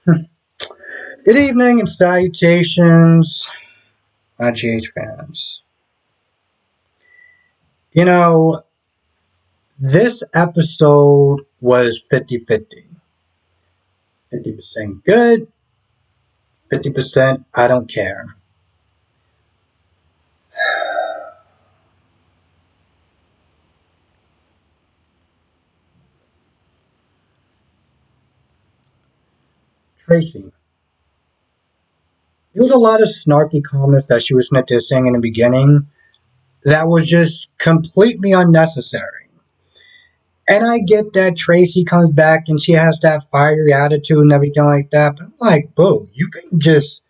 Good evening and salutations, my GH fans. You know, this episode was 50-50. 50% good, 50% I don't care. Tracy. There was a lot of snarky comments that she was saying in the beginning that was just completely unnecessary. And I get that Tracy comes back and she has that fiery attitude and everything like that, but I'm like, boo, you can just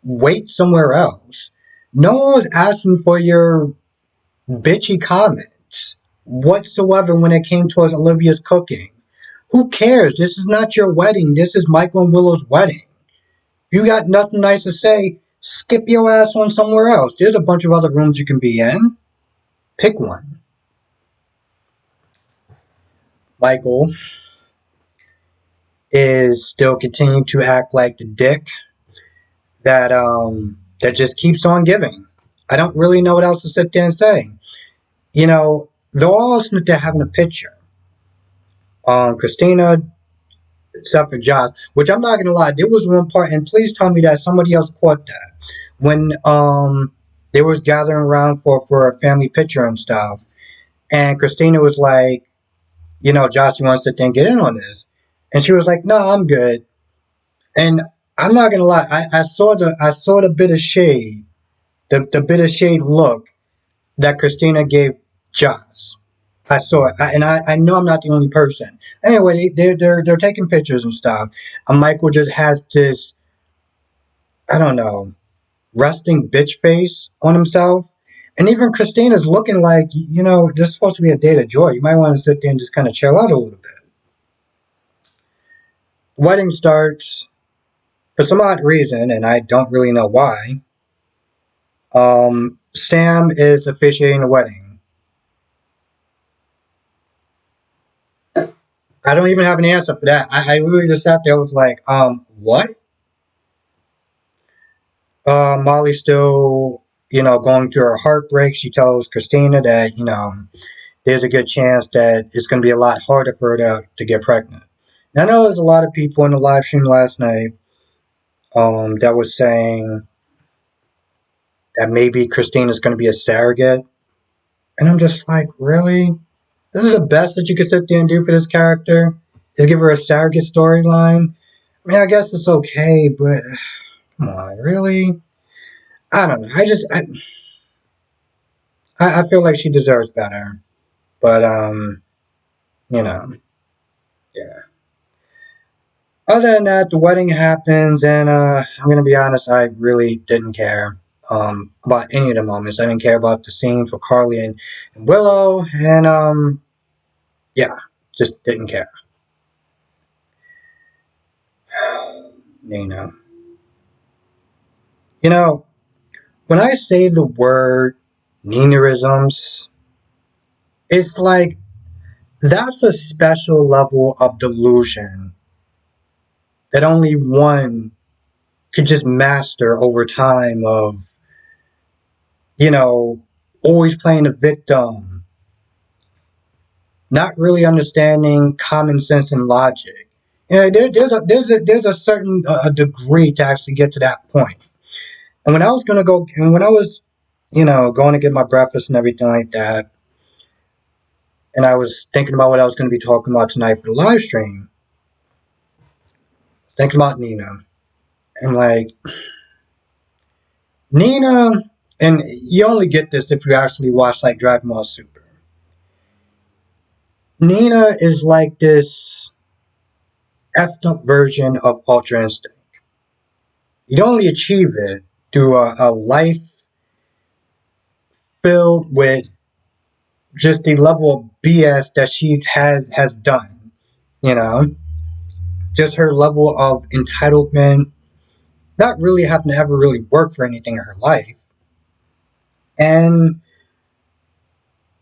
wait somewhere else. No one was asking for your bitchy comments whatsoever when it came towards Olivia's cooking. Who cares? This is not your wedding. This is Michael and Willow's wedding. You got nothing nice to say, skip your ass on somewhere else. There's a bunch of other rooms you can be in. Pick one. Michael is still continuing to act like the dick that just keeps on giving. I don't really know what else to sit there and say. You know, they're all sitting there having a picture. Christina, except for Josh, which I'm not gonna lie, there was one part, and please tell me that somebody else caught that when they was gathering around for a family picture and stuff, and Christina was like, Josh, you want to sit there and get in on this? And she was like, no, I'm good. And I'm not gonna lie, I saw the bit of shade, the bit of shade look that Christina gave Josh. I saw it, and I know I'm not the only person. Anyway, they're taking pictures and stuff. And Michael just has this, I don't know, resting bitch face on himself. And even Christina's looking like, this is supposed to be a date of joy. You might want to sit there and just kind of chill out a little bit. Wedding starts for some odd reason, and I don't really know why. Sam is officiating the wedding. I don't even have an answer for that. I literally just sat there, was like, what? Molly's still, going through her heartbreak. She tells Christina that, there's a good chance that it's going to be a lot harder for her to get pregnant. Now, I know there's a lot of people in the live stream last night that was saying that maybe Christina's going to be a surrogate. And I'm just like, really? This is the best that you could sit there and do for this character? Is give her a surrogate storyline? I mean, I guess it's okay, but come on, really? I don't know. I feel like she deserves better. But, you know, yeah. Other than that, the wedding happens, and I'm gonna be honest, I really didn't care about any of the moments. I didn't care about the scenes with Carly and Willow, and yeah, just didn't care. Nina, you know, when I say the word Ninaisms, it's like that's a special level of delusion that only one could just master over time of, you know, always playing the victim, not really understanding common sense and logic. There's a certain degree to actually get to that point. And when I was, going to get my breakfast and everything like that, and I was thinking about what I was going to be talking about tonight for the live stream, thinking about Nina, and like Nina, and you only get this if you actually watch like Dragon Ball Super. Nina is like this effed up version of Ultra Instinct. You only achieve it through a life filled with just the level of BS that has done. You know, just her level of entitlement, not really having to ever really work for anything in her life. And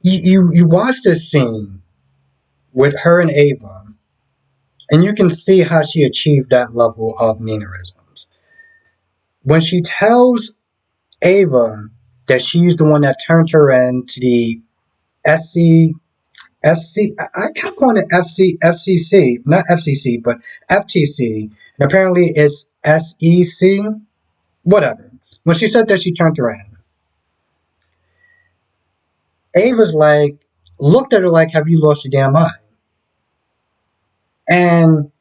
you watch this scene with her and Ava, And you can see how she achieved that level of Ninaisms. When she tells Ava that she's the one that turned her into the SC, I kept calling it FCC, not FCC, but FTC, and apparently it's SEC, whatever. When she said that she turned her in, Ava's like, looked at her like, have you lost your damn mind? And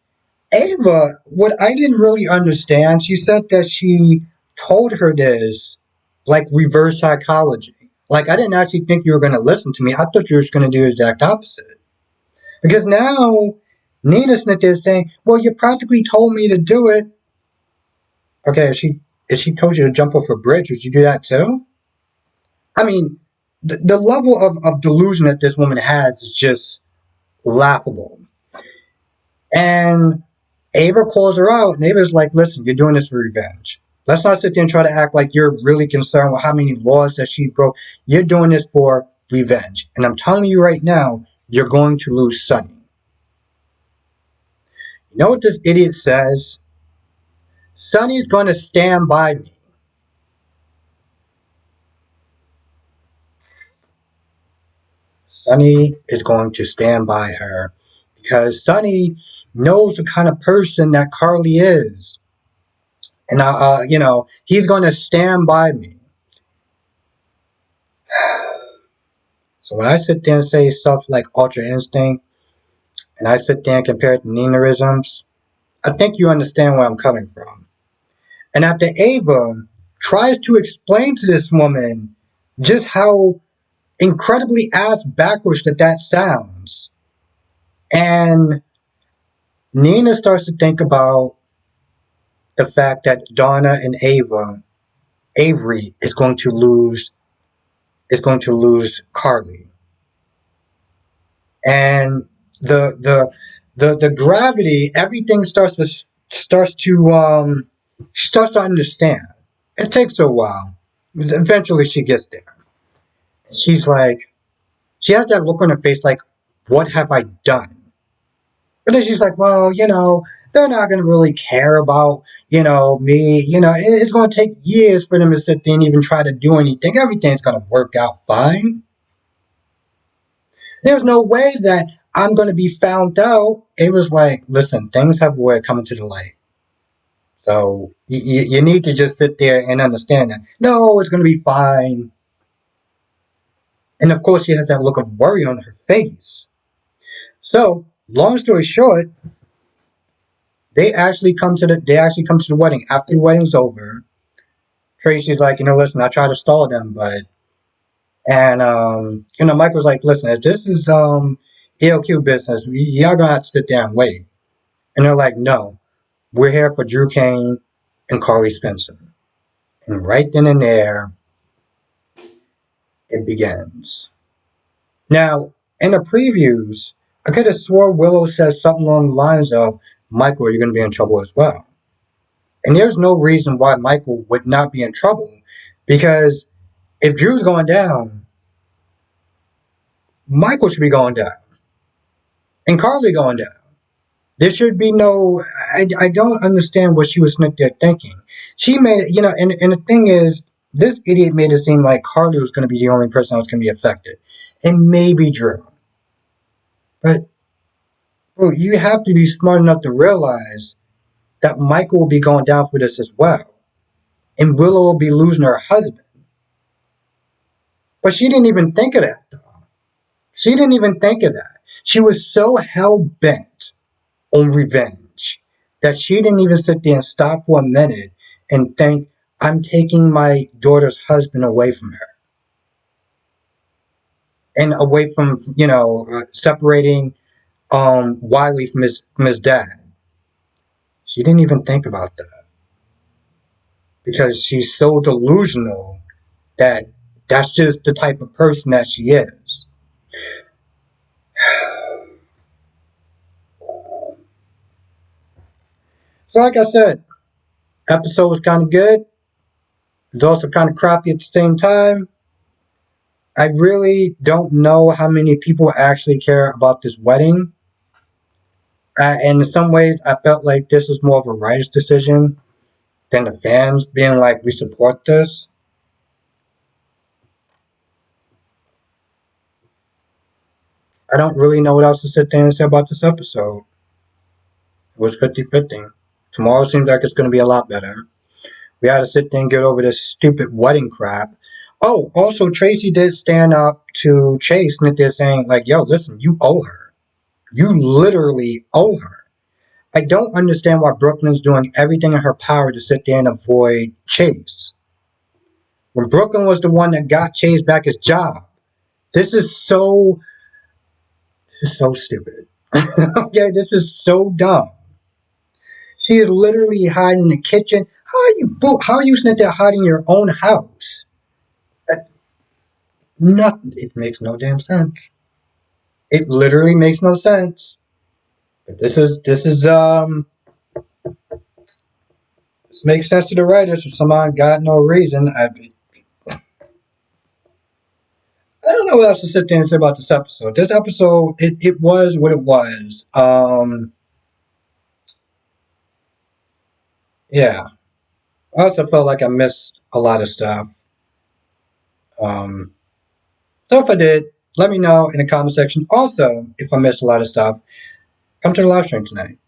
Ava, what I didn't really understand, she said that she told her this like reverse psychology. Like, I didn't actually think you were going to listen to me. I thought you were just going to do the exact opposite. Because now Nina's sitting there saying, well, you practically told me to do it. Okay, if she told you to jump off a bridge, would you do that too? I mean, the level of delusion that this woman has is just laughable. And Ava calls her out, and Ava's like, listen, you're doing this for revenge. Let's not sit there and try to act like you're really concerned with how many laws that she broke. You're doing this for revenge. And I'm telling you right now, you're going to lose Sonny. You know what this idiot says? Sonny's going to stand by me. Sonny is going to stand by her because Sonny knows the kind of person that Carly is. And, he's going to stand by me. So when I sit there and say stuff like Ultra Instinct, and I sit there and compare it to Ninaisms, I think you understand where I'm coming from. And after Ava tries to explain to this woman just how incredibly ass backwards that sounds, and Nina starts to think about the fact that Donna and Avery is going to lose Carly. And the gravity, everything starts to understand. It takes her a while. Eventually she gets there. She's like, she has that look on her face like, what have I done? But then she's like, well, they're not going to really care about, me. It's going to take years for them to sit there and even try to do anything. Everything's going to work out fine. There's no way that I'm going to be found out. It was like, listen, things have a way of coming to the light. So you need to just sit there and understand that. No, it's going to be fine. And of course, she has that look of worry on her face. So, long story short, they actually come to the wedding. After the wedding's over, Tracy's like, listen, I tried to stall them, and Michael's like, listen, if this is ELQ business, y'all gonna have to sit there and wait. And they're like, no, we're here for Drew Kane and Carly Spencer. And right then and there, it begins. Now, in the previews, I could have swore Willow says something along the lines of, Michael, you're going to be in trouble as well. And there's no reason why Michael would not be in trouble. Because if Drew's going down, Michael should be going down. And Carly going down. There should be no... I don't understand what she was there thinking. She made it, and the thing is, this idiot made it seem like Carly was going to be the only person that was going to be affected. And maybe Drew. But, bro, you have to be smart enough to realize that Michael will be going down for this as well. And Willow will be losing her husband. But she didn't even think of that, though. She didn't even think of that. She was so hell-bent on revenge that she didn't even sit there and stop for a minute and think, I'm taking my daughter's husband away from her. And away from, separating Wiley from his dad. She didn't even think about that. Because she's so delusional that that's just the type of person that she is. So like I said, episode was kind of good. It's also kind of crappy at the same time. I really don't know how many people actually care about this wedding. And in some ways, I felt like this was more of a writer's decision than the fans being like, we support this. I don't really know what else to sit there and say about this episode. It was 50-50. Tomorrow seems like it's going to be a lot better. We had to sit there and get over this stupid wedding crap. Oh, also, Tracy did stand up to Chase and they're saying, like, yo, listen, you owe her. You literally owe her. I don't understand why Brooklyn's doing everything in her power to sit there and avoid Chase. When Brooklyn was the one that got Chase back his job. This is so stupid. Okay, this is so dumb. She is literally hiding in the kitchen. How are you sitting there hiding in your own house? Nothing. It makes no damn sense. It literally makes no sense. But this makes sense to the writers for some god no reason. I don't know what else to sit there and say about this episode. This episode, it was what it was. Yeah. I also felt like I missed a lot of stuff. Um, so if I did, let me know in the comment section. Also, if I missed a lot of stuff, come to the live stream tonight.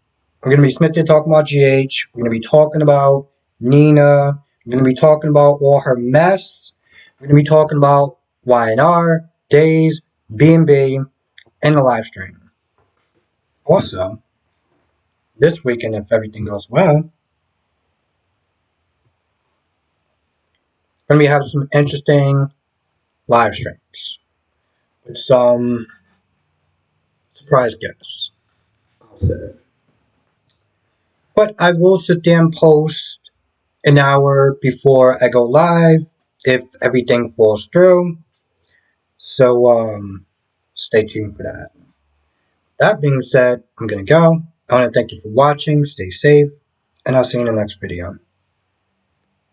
We're going to be Smith talking about GH. We're going to be talking about Nina. We're going to be talking about all her mess. We're going to be talking about YNR, Days, B&B, and the live stream. Also, this weekend, if everything goes well, we're going to be having some interesting live streams with some surprise guests. But I will sit there and post an hour before I go live if everything falls through. So stay tuned for that. That being said, I'm going to go. I want to thank you for watching. Stay safe. And I'll see you in the next video.